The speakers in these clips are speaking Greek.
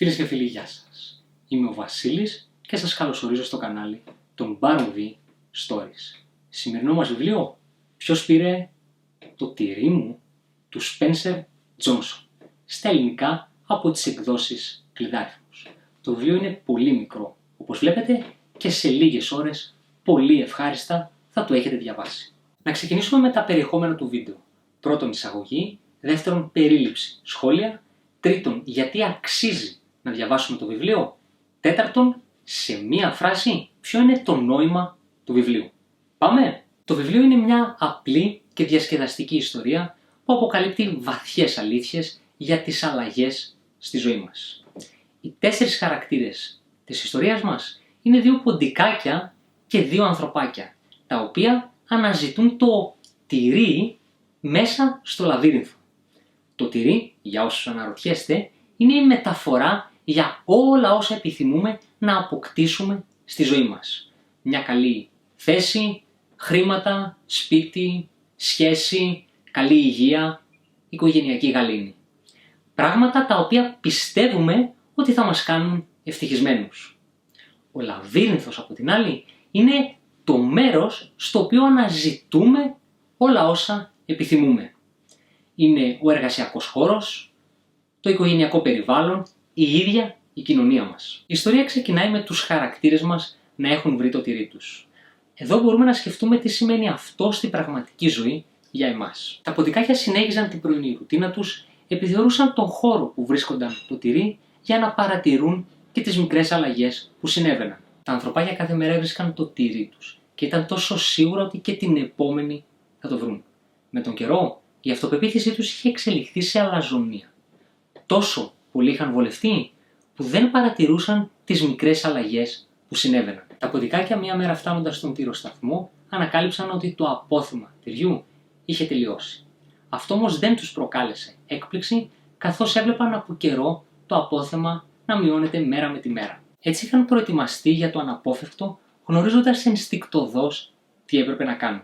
Φίλες και φίλοι, γεια σας. Είμαι ο Βασίλης και σας καλωσορίζω στο κανάλι των Baron V Stories. Σημερινό μας βιβλίο, ποιος πήρε το τυρί μου, του Spencer Johnson, στα ελληνικά από τις εκδόσεις Κλειδάριθμος. Το βιβλίο είναι πολύ μικρό, όπως βλέπετε, και σε λίγες ώρες, πολύ ευχάριστα, θα το έχετε διαβάσει. Να ξεκινήσουμε με τα περιεχόμενα του βίντεο. Πρώτον, εισαγωγή. Δεύτερον, περίληψη, σχόλια. Τρίτον, γιατί αξίζει να διαβάσουμε το βιβλίο. Τέταρτον, σε μία φράση, ποιο είναι το νόημα του βιβλίου. Πάμε! Το βιβλίο είναι μια απλή και διασκεδαστική ιστορία που αποκαλύπτει βαθιές αλήθειες για τις αλλαγές στη ζωή μας. Οι 4 χαρακτήρες της ιστορίας μας είναι 2 ποντικάκια και 2 ανθρωπάκια, τα οποία αναζητούν το τυρί μέσα στο λαβύρινθο. Το τυρί, για όσους αναρωτιέστε, είναι η μεταφορά για όλα όσα επιθυμούμε να αποκτήσουμε στη ζωή μας. Μια καλή θέση, χρήματα, σπίτι, σχέση, καλή υγεία, οικογενειακή γαλήνη. Πράγματα τα οποία πιστεύουμε ότι θα μας κάνουν ευτυχισμένους. Ο λαβύρινθος, από την άλλη, είναι το μέρος στο οποίο αναζητούμε όλα όσα επιθυμούμε. Είναι ο εργασιακός χώρος, το οικογενειακό περιβάλλον, η ίδια η κοινωνία μας. Η ιστορία ξεκινάει με τους χαρακτήρες μας να έχουν βρει το τυρί τους. Εδώ μπορούμε να σκεφτούμε τι σημαίνει αυτό στην πραγματική ζωή για εμάς. Τα ποντικάκια συνέχιζαν την πρωινή ρουτίνα τους, επιθεωρούσαν τον χώρο που βρίσκονταν το τυρί για να παρατηρούν και τις μικρές αλλαγές που συνέβαιναν. Τα ανθρωπάκια κάθε μέρα έβρισκαν το τυρί τους και ήταν τόσο σίγουρα ότι και την επόμενη θα το βρουν. Με τον καιρό, η αυτοπεποίθησή τους είχε εξελιχθεί σε αλαζονία. Τόσο πολύ είχαν βολευτεί που δεν παρατηρούσαν τις μικρές αλλαγές που συνέβαιναν. Τα ποντικάκια, μία μέρα φτάνοντας στον τυροσταθμό, ανακάλυψαν ότι το απόθεμα τυριού είχε τελειώσει. Αυτό όμως δεν τους προκάλεσε έκπληξη, καθώς έβλεπαν από καιρό το απόθεμα να μειώνεται μέρα με τη μέρα. Έτσι είχαν προετοιμαστεί για το αναπόφευκτο, γνωρίζοντας ενστικτωδώς τι έπρεπε να κάνουν.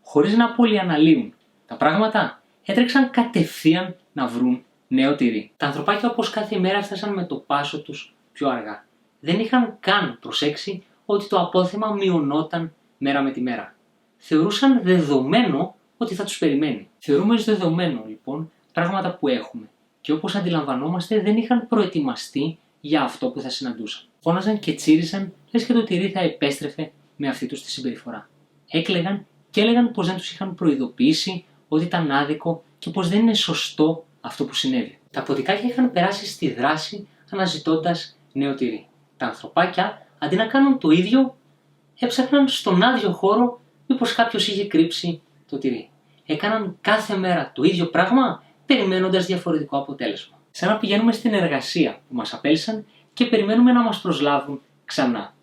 Χωρίς να πολυαναλύουν τα πράγματα, έτρεξαν κατευθείαν να βρουν νέο τυρί. Τα ανθρωπάκια, όπως κάθε μέρα, έφτασαν με το πάσο τους πιο αργά. Δεν είχαν καν προσέξει ότι το απόθεμα μειωνόταν μέρα με τη μέρα. Θεωρούσαν δεδομένο ότι θα τους περιμένει. Θεωρούμε ως δεδομένο, λοιπόν, πράγματα που έχουμε και, όπως αντιλαμβανόμαστε, δεν είχαν προετοιμαστεί για αυτό που θα συναντούσαν. Φώναζαν και τσίριζαν, λες και το τυρί θα επέστρεφε με αυτή τους τη συμπεριφορά. Έκλαιγαν και έλεγαν πως δεν τους είχαν προειδοποιήσει ότι ήταν άδικο και πως δεν είναι σωστό αυτό που συνέβη. Τα ποντικάκια είχαν περάσει στη δράση αναζητώντας νέο τυρί. Τα ανθρωπάκια, αντί να κάνουν το ίδιο, έψαχναν στον άδειο χώρο μήπως κάποιος είχε κρύψει το τυρί. Έκαναν κάθε μέρα το ίδιο πράγμα, περιμένοντας διαφορετικό αποτέλεσμα. Σαν να πηγαίνουμε στην εργασία που μας απέλυσαν και περιμένουμε να μας προσλάβουν ξανά.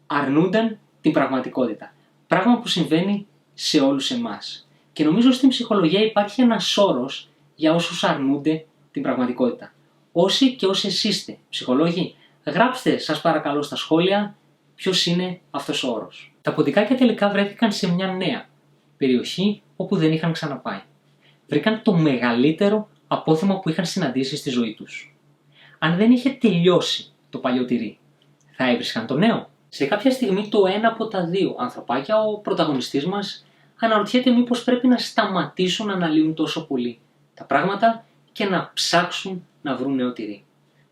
Αρνούνταν την πραγματικότητα. Πράγμα που συμβαίνει σε όλους εμάς. Και νομίζω στην ψυχολογία υπάρχει ένας όρος για όσους αρνούνται την πραγματικότητα. Όσοι και όσες είστε ψυχολόγοι, γράψτε σας παρακαλώ στα σχόλια ποιος είναι αυτός ο όρος. Τα ποντικάκια τελικά βρέθηκαν σε μια νέα περιοχή όπου δεν είχαν ξαναπάει. Βρήκαν το μεγαλύτερο απόθεμα που είχαν συναντήσει στη ζωή τους. Αν δεν είχε τελειώσει το παλιό τυρί, θα έβρισκαν το νέο. Σε κάποια στιγμή το ένα από τα 2 ανθρωπάκια, ο πρωταγωνιστής μας, αναρωτιέται μήπως πρέπει να σταματήσουν να αναλύουν τόσο πολύ τα πράγματα και να ψάξουν να βρουν νέο τυρί.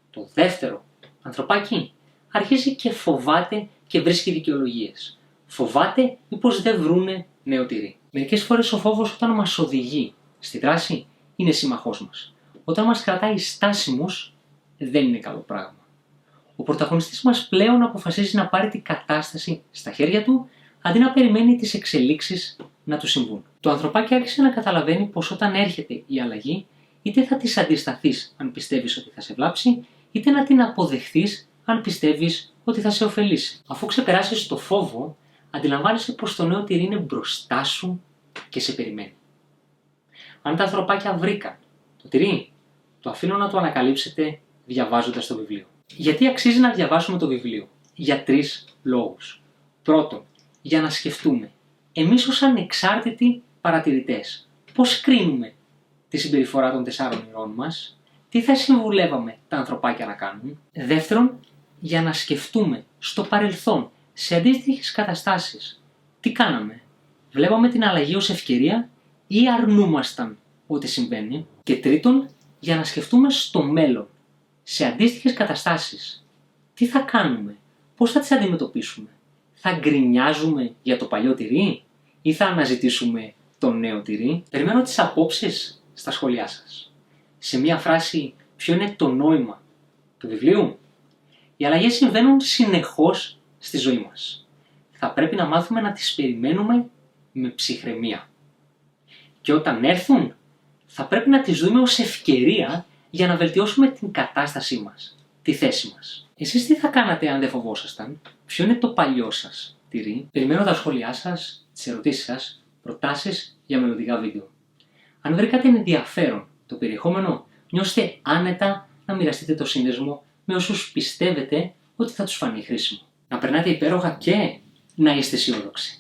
Το δεύτερο ανθρωπάκι αρχίζει και φοβάται και βρίσκει δικαιολογίες. Φοβάται μήπως δεν βρούνε νέο τυρί. Μερικές φορές ο φόβος, όταν μας οδηγεί στη δράση, είναι σύμμαχός μας. Όταν μας κρατάει στάσιμους, δεν είναι καλό πράγμα. Ο πρωταγωνιστής μας πλέον αποφασίζει να πάρει την κατάσταση στα χέρια του, αντί να περιμένει τις εξελίξεις να του συμβούν. Το ανθρωπάκι άρχισε να καταλαβαίνει πως όταν έρχεται η αλλαγή, είτε θα της αντισταθείς αν πιστεύεις ότι θα σε βλάψει, είτε να την αποδεχθείς αν πιστεύεις ότι θα σε ωφελήσει. Αφού ξεπεράσεις το φόβο, αντιλαμβάνεσαι πως το νέο τυρί είναι μπροστά σου και σε περιμένει. Αν τα ανθρωπάκια βρήκαν το τυρί, το αφήνω να το ανακαλύψετε διαβάζοντας το βιβλίο. Γιατί αξίζει να διαβάσουμε το βιβλίο? Για 3 λόγους. Πρώτον, για να σκεφτούμε, εμείς ως ανεξάρτητοι παρατηρητές, πώς κρίνουμε τη συμπεριφορά των 4 ηρώων μας? τι θα συμβουλεύαμε τα ανθρωπάκια να κάνουν. Δεύτερον, για να σκεφτούμε στο παρελθόν, σε αντίστοιχες καταστάσεις, τι κάναμε. Βλέπαμε την αλλαγή ως ευκαιρία ή αρνούμασταν ό,τι συμβαίνει. Και τρίτον, για να σκεφτούμε στο μέλλον, σε αντίστοιχες καταστάσεις, τι θα κάνουμε, πώς θα τις αντιμετωπίσουμε. Θα γκρινιάζουμε για το παλιό τυρί ή θα αναζητήσουμε το νέο τυρί. Περιμένω τις απόψεις στα σχόλιά σας. Σε μία φράση, ποιο είναι το νόημα του βιβλίου? Οι αλλαγές συμβαίνουν συνεχώς στη ζωή μας. Θα πρέπει να μάθουμε να τις περιμένουμε με ψυχραιμία. Και όταν έρθουν, θα πρέπει να τις δούμε ως ευκαιρία για να βελτιώσουμε την κατάστασή μας, τη θέση μας. Εσείς τι θα κάνατε αν δεν φοβόσασταν? Ποιο είναι το παλιό σας τυρί? Περιμένω τα σχόλιά σας, τις ερωτήσεις σας, προτάσεις για μελλοντικά βίντεο. Αν βρήκατε ενδιαφέρον το περιεχόμενο, νιώστε άνετα να μοιραστείτε το σύνδεσμο με όσους πιστεύετε ότι θα τους φανεί χρήσιμο. Να περνάτε υπέροχα και να είστε αισιόδοξοι.